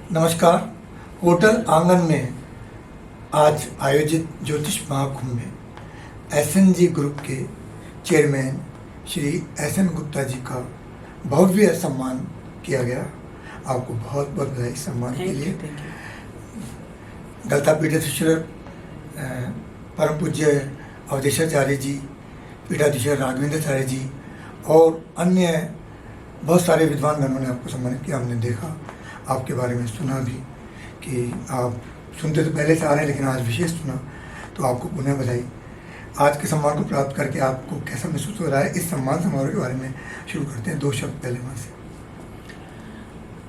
नमस्कार। होटल आंगन में आज आयोजित ज्योतिष महाकुंभ में एसएनजी ग्रुप के चेयरमैन श्री एसएन गुप्ता जी का भव्य सम्मान किया गया। आपको बहुत बहुत बधाई सम्मान के लिए। गलता पीठाधीश्वर परम पूज्य अवधेशाचार्य जी, पीठाधीश्वर राघवेंद्राचार्य जी और अन्य बहुत सारे विद्वान गणों ने आपको सम्मानित किया। हमने देखा, आपके बारे में सुना भी कि आप सुनते तो पहले से आ रहे हैं, लेकिन आज विशेष सुना, तो आपको पुनः बधाई। आज के सम्मान को प्राप्त करके आपको कैसा महसूस हो रहा है? इस सम्मान समारोह के बारे में शुरू करते हैं, 2 शब्द पहले वहाँ से।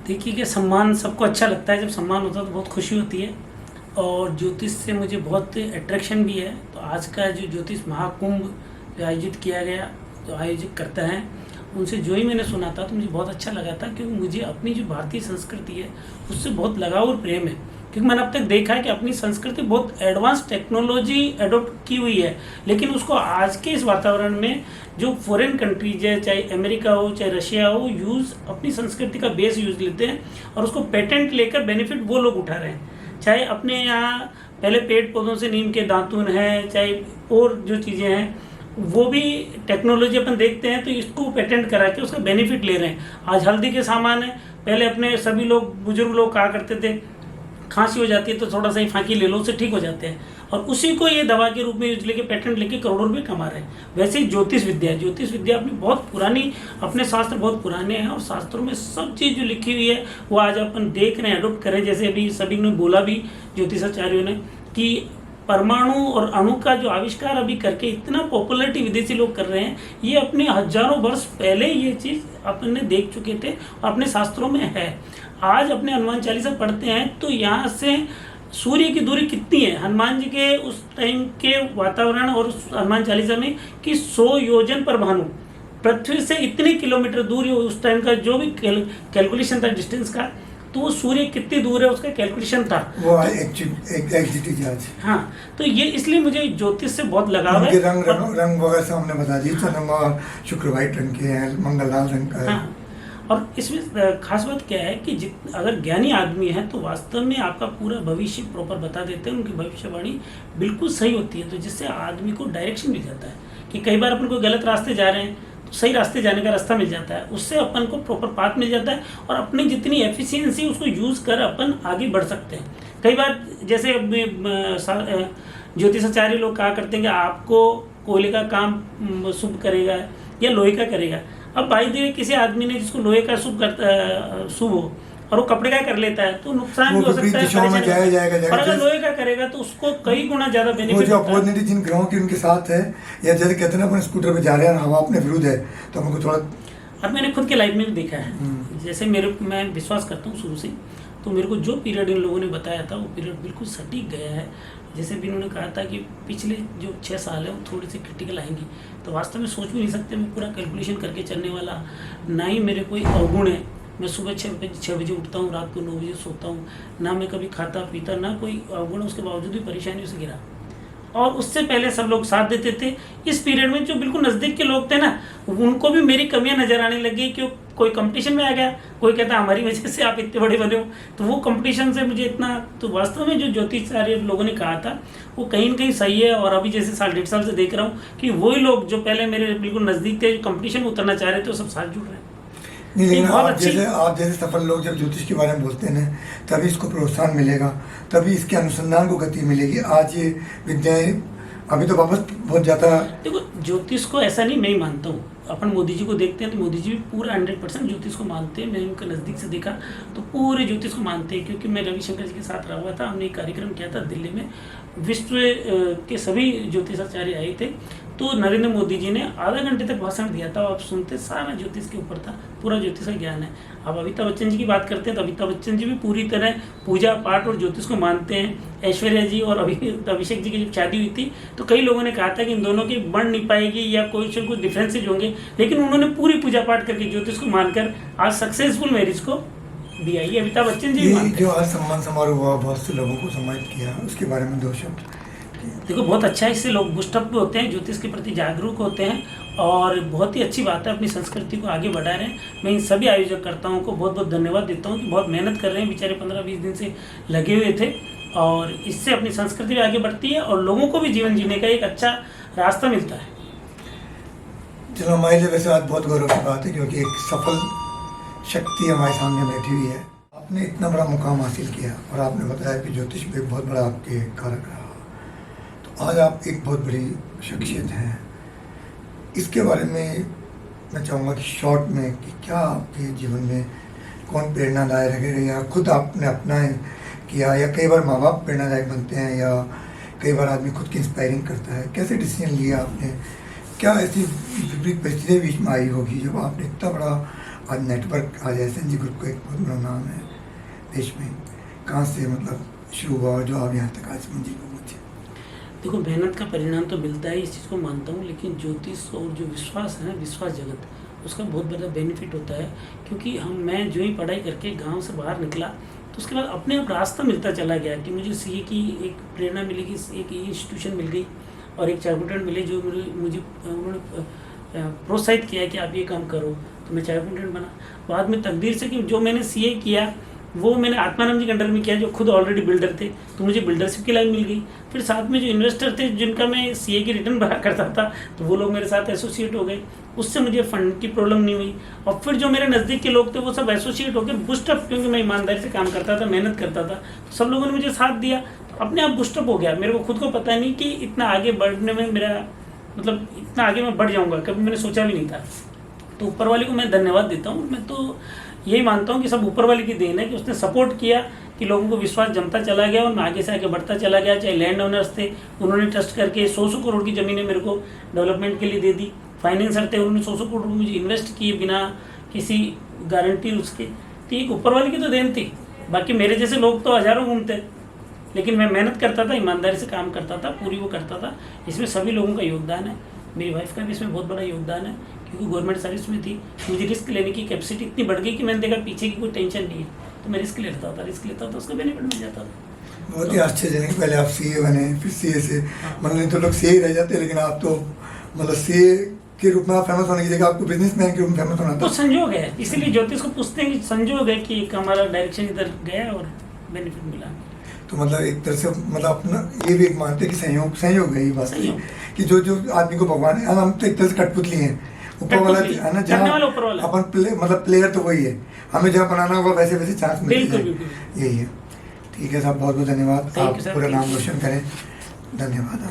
देखिए कि सम्मान सबको अच्छा लगता है, जब सम्मान होता है तो बहुत खुशी होती है और ज्योतिष से मुझे बहुत अट्रैक्शन भी है। तो आज का जो ज्योतिष महाकुंभ जो आयोजित किया गया, जो आयोजित करते हैं, उनसे जो ही मैंने सुना था तो मुझे बहुत अच्छा लगा था, क्योंकि मुझे अपनी जो भारतीय संस्कृति है उससे बहुत लगाव और प्रेम है। क्योंकि मैंने अब तक देखा है कि अपनी संस्कृति बहुत एडवांस टेक्नोलॉजी एडोप्ट की हुई है, लेकिन उसको आज के इस वातावरण में जो फॉरेन कंट्रीज है, चाहे अमेरिका हो चाहे रशिया हो, यूज़ अपनी संस्कृति का बेस यूज़ लेते हैं और उसको पेटेंट लेकर बेनिफिट वो लोग उठा रहे हैं। चाहे अपने यहाँ पहले पेड़ पौधों से नीम के दातुन हैं, चाहे और जो चीज़ें हैं, वो भी टेक्नोलॉजी अपन देखते हैं तो इसको पेटेंट करा के उसका बेनिफिट ले रहे हैं। आज हल्दी के सामान है, पहले अपने सभी लोग बुजुर्ग लोग कहा करते थे खांसी हो जाती है तो थोड़ा सा ही फांकी ले लो, उससे ठीक हो जाते हैं, और उसी को ये दवा के रूप में यूज लेके पेटेंट लेके करोड़ों रुपये कमा रहे हैं। वैसे ही ज्योतिष विद्या अपनी बहुत पुरानी, अपने शास्त्र बहुत पुराने हैं और शास्त्रों में सब चीज़ जो लिखी हुई है वो आज अपन देख रहे हैं, अडोप्ट करें। जैसे अभी सभी ने बोला भी ज्योतिषाचार्यों ने कि परमाणु और अणु का जो आविष्कार अभी करके इतना पॉपुलरिटी विदेशी लोग कर रहे हैं, ये अपने हजारों वर्ष पहले ये चीज़ अपने देख चुके थे और अपने शास्त्रों में है। आज अपने हनुमान चालीसा पढ़ते हैं तो यहाँ से सूर्य की दूरी कितनी है हनुमान जी के उस टाइम के वातावरण और उस हनुमान चालीसा में कि 100 योजन पर भानु, पृथ्वी से इतने किलोमीटर दूर उस टाइम का जो भी कैलकुलेशन था डिस्टेंस का, तो वो सूर्य कितनी दूर है उसका कैलकुलेशन था वो आज। हाँ, तो ये इसलिए मुझे ज्योतिष से बहुत लगाव है। रंग वगैरह से हमने बता दी। चंद्रमा शुक्र व्हाइट रंग के हैं, मंगल लाल रंग का है। हाँ, और इसमें खास बात क्या है कि अगर ज्ञानी आदमी है तो वास्तव में आपका पूरा भविष्य प्रॉपर बता देते हैं, उनकी भविष्यवाणी बिल्कुल सही होती है। तो जिससे आदमी को डायरेक्शन मिल जाता है कि कई बार अपन कोई गलत रास्ते जा रहे हैं तो सही रास्ते जाने का रास्ता मिल जाता है, उससे अपन को प्रॉपर पाथ मिल जाता है और अपनी जितनी एफिशिएंसी उसको यूज़ कर अपन आगे बढ़ सकते हैं। कई बार जैसे ज्योतिषाचार्य लोग कहा करते हैं कि आपको कोयले का काम शुभ करेगा या लोहे का करेगा। अब भाई देव किसी आदमी ने जिसको लोहे का शुभ हो और वो कपड़े का कर लेता है तो नुकसान भी हो सकता है, और अगर लोहे का करेगा तो उसको कई गुना ज्यादा बेनिफिट जो अपॉर्चुनिटी जिन ग्रहों की उनके साथ है, या जैसे कहते हैं अपन स्कूटर पे जा रहे हैं हवा अपने विरुद्ध है तो हमको थोड़ा। अब मैंने खुद के लाइफ में भी देखा है, जैसे मैं विश्वास करता हूँ शुरू से, तो मेरे को जो पीरियड इन लोगों ने बताया था वो पीरियड बिल्कुल सटीक गया है। जैसे भी इन्होंने कहा था कि पिछले जो 6 साल है वो थोड़ी सी क्रिटिकल आएंगी, तो वास्तव में सोच भी नहीं सकते मैं पूरा कैलकुलेशन करके चलने वाला, ना ही मेरे कोई अवगुण है। मैं सुबह 6 बजे उठता हूँ, रात को 9 बजे सोता हूँ, ना मैं कभी खाता पीता, ना कोई अवगुण, उसके बावजूद भी परेशानियों से घिरा। और उससे पहले सब लोग साथ देते थे। इस पीरियड में जो बिल्कुल नज़दीक के लोग थे ना, उनको भी मेरी कमियां नज़र आने लगी। क्यों कोई कंपटीशन में आ गया, कोई कहता हमारी वजह से आप इतने बड़े बने हो, तो वो कंपटीशन से मुझे इतना। तो वास्तव में जो ज्योतिषाचार्य लोगों ने कहा था वो कहीं न कहीं सही है। और अभी जैसे 1.5 साल से देख रहा हूँ कि वही लोग जो पहले मेरे बिल्कुल नज़दीक थे, कंपटीशन में उतरना चाह रहे थे, वो सब साथ जुड़ रहे हैं। नहीं, लेकिन आप जैसे सफल लोग जब ज्योतिष के बारे में बोलते हैं तभी इसको प्रोत्साहन मिलेगा, तभी इसके अनुसंधान को गति मिलेगी। आज ये विद्याएं अभी तो वापस बहुत ज़्यादा। देखो, ज्योतिष को ऐसा नहीं मैं ही मानता हूँ। अपन मोदी जी को देखते हैं तो मोदी जी भी पूरा 100% ज्योतिष को मानते हैं। मैंने उनके नज़दीक से देखा तो पूरे ज्योतिष को मानते हैं, क्योंकि मैं रविशंकर जी के साथ रहा हुआ था। हमने एक कार्यक्रम किया था दिल्ली में, विश्व के सभी ज्योतिषाचार्य आए थे, तो नरेंद्र मोदी जी ने आधा घंटे तक भाषण दिया था। आप सुनते, सारा ज्योतिष के ऊपर था, पूरा ज्योतिष का ज्ञान है। अब अमिताभ बच्चन जी की बात करते हैं तो अमिताभ बच्चन जी भी पूरी तरह पूजा पाठ और ज्योतिष को मानते हैं। ऐश्वर्या जी और अभिषेक जी की जब शादी हुई थी तो कई लोगों ने कहा था कि इन दोनों की बढ़ नहीं पाएगी या कुछ डिफरेंसेज होंगे, लेकिन उन्होंने पूरी पूजा पाठ करके ज्योतिष को मानकर आज सक्सेसफुल मैरिज को दिया। ये अमिताभ बच्चन जी जो आज सम्मान समारोह हुआ, बहुत से लोगों को सम्मानित किया, उसके बारे में 2 शब्द। देखो बहुत अच्छा है, इससे लोग बुस्टअप भी होते हैं, ज्योतिष के प्रति जागरूक होते हैं और बहुत ही अच्छी बात है, अपनी संस्कृति को आगे बढ़ा रहे हैं। मैं इन सभी आयोजककर्ताओं को बहुत बहुत धन्यवाद देता हूँ कि बहुत मेहनत कर रहे हैं, बेचारे 15-20 दिन से लगे हुए थे और इससे अपनी संस्कृति भी आगे बढ़ती है और लोगों को भी जीवन जीने का एक अच्छा रास्ता मिलता है। चलो हमारे लिए वैसे आज बहुत गौरव की बात है, क्योंकि एक सफल शक्ति हमारे सामने बैठी हुई है। आपने इतना बड़ा मुकाम हासिल किया और आपने बताया कि ज्योतिष में बहुत बड़ा आपके कारक रहा, तो आज आप एक बहुत बड़ी शख्सियत हैं। इसके बारे में मैं चाहूँगा कि शॉर्ट में कि क्या आपके जीवन में कौन प्रेरणादायक है, या खुद आपने अपना किया, या कई बार माँ बाप प्रेरणादायक बनते हैं, या कई बार आदमी खुद की इंस्पायरिंग करता है। कैसे डिसीजन लिया आपने, क्या ऐसी विपरीत परिस्थितियाँ बीच में आई होगी जब आपने इतना बड़ा आज नेटवर्क, आज SNG ग्रुप का एक बहुत बड़ा नाम है देश में, कहाँ से मतलब शुरू हुआ और जो आप यहाँ तक आज मंजिल पर पहुँचे? देखो मेहनत का परिणाम तो मिलता है, इस चीज़ को मानता हूँ, लेकिन ज्योतिष और जो विश्वास है ना, विश्वास जगत, उसका बहुत बड़ा बेनिफिट होता है। क्योंकि मैं जो ही पढ़ाई करके गांव से बाहर निकला तो उसके बाद अपने आप रास्ता मिलता चला गया कि मुझे सीए की एक प्रेरणा मिलेगी, एक इंस्टीट्यूशन मिल गई और एक चार्टर्ड मिले जो मुझे उन्होंने प्रोत्साहित किया कि आप ये काम करो, तो मैं चार्टर्ड बना। बाद में तकदीर से कि जो मैंने सीए किया वो मैंने आत्माराम जी के अंडर में किया, जो खुद ऑलरेडी बिल्डर थे, तो मुझे बिल्डरशिप की लाइन मिल गई। फिर साथ में जो इन्वेस्टर थे जिनका मैं सीए की रिटर्न भरा करता था, तो वो लोग मेरे साथ एसोसिएट हो गए, उससे मुझे फंड की प्रॉब्लम नहीं हुई। और फिर जो मेरे नज़दीक के लोग थे वो सब एसोसिएट हो गए बूस्टअप, क्योंकि मैं ईमानदारी से काम करता था, मेहनत करता था, तो सब लोगों ने मुझे साथ दिया, तो अपने आप बूस्टअप हो गया। मेरे को खुद को पता नहीं कि इतना आगे बढ़ने में मेरा मतलब इतना आगे मैं बढ़ जाऊँगा, कभी मैंने सोचा भी नहीं था। तो ऊपर वाले को मैं धन्यवाद देता हूँ। मैं तो यही मानता हूँ कि सब ऊपर वाले की देन है कि उसने सपोर्ट किया, कि लोगों को विश्वास जमता चला गया और मैं आगे से आगे बढ़ता चला गया। चाहे लैंड ओनर्स थे, उन्होंने ट्रस्ट करके 100 करोड़ की ज़मीनें मेरे को डेवलपमेंट के लिए दे दी। फाइनेंसर थे, उन्होंने 100 करोड़ मुझे इन्वेस्ट किए बिना किसी गारंटी उसके। तो एक ऊपर वाले की तो देन थी। बाकी मेरे जैसे लोग तो हज़ारों घूमते, लेकिन मैं मेहनत करता था, ईमानदारी से काम करता था, पूरी वो करता था। इसमें सभी लोगों का योगदान है, मेरी वाइफ का भी इसमें बहुत बड़ा योगदान है, क्योंकि गवर्नमेंट सर्विस में थी। मुझे रिस्क लेने की कैपेसिटी इतनी बढ़ गई कि मैंने देखा पीछे की कोई टेंशन नहीं है, तो मैं रिस्क लेता था, उसका बेनिफिट मिल जाता था। बहुत ही आश्चर्यजनक, पहले आप सीए बने, फिर सीए से मतलब नहीं तो लोग सीए रह जाते, लेकिन आप तो मतलब सीए के रूप में आप फेमस होने की जगह आपको बिजनेसमैन के रूप में फेमस होना था। तो संजोग है, इसीलिए ज्योतिष को पूछते हैं कि संजोग है कि एक हमारा डायरेक्शन इधर गया और बेनिफिट मिला। तो मतलब एक तरह से मतलब अपना ये भी एक मानते हैं कि संयोग है ये बात कि जो आदमी को भगवान है, हम तो एक तरह से कठपुतली हैं, ऊपर वाला है ना, जहाँ अपन मतलब प्लेयर तो वही है, हमें जहाँ बनाना होगा वैसे वैसे चांस मिलते हैं, यही है। ठीक है साहब, बहुत बहुत धन्यवाद, आप पूरा नाम रोशन करें, धन्यवाद।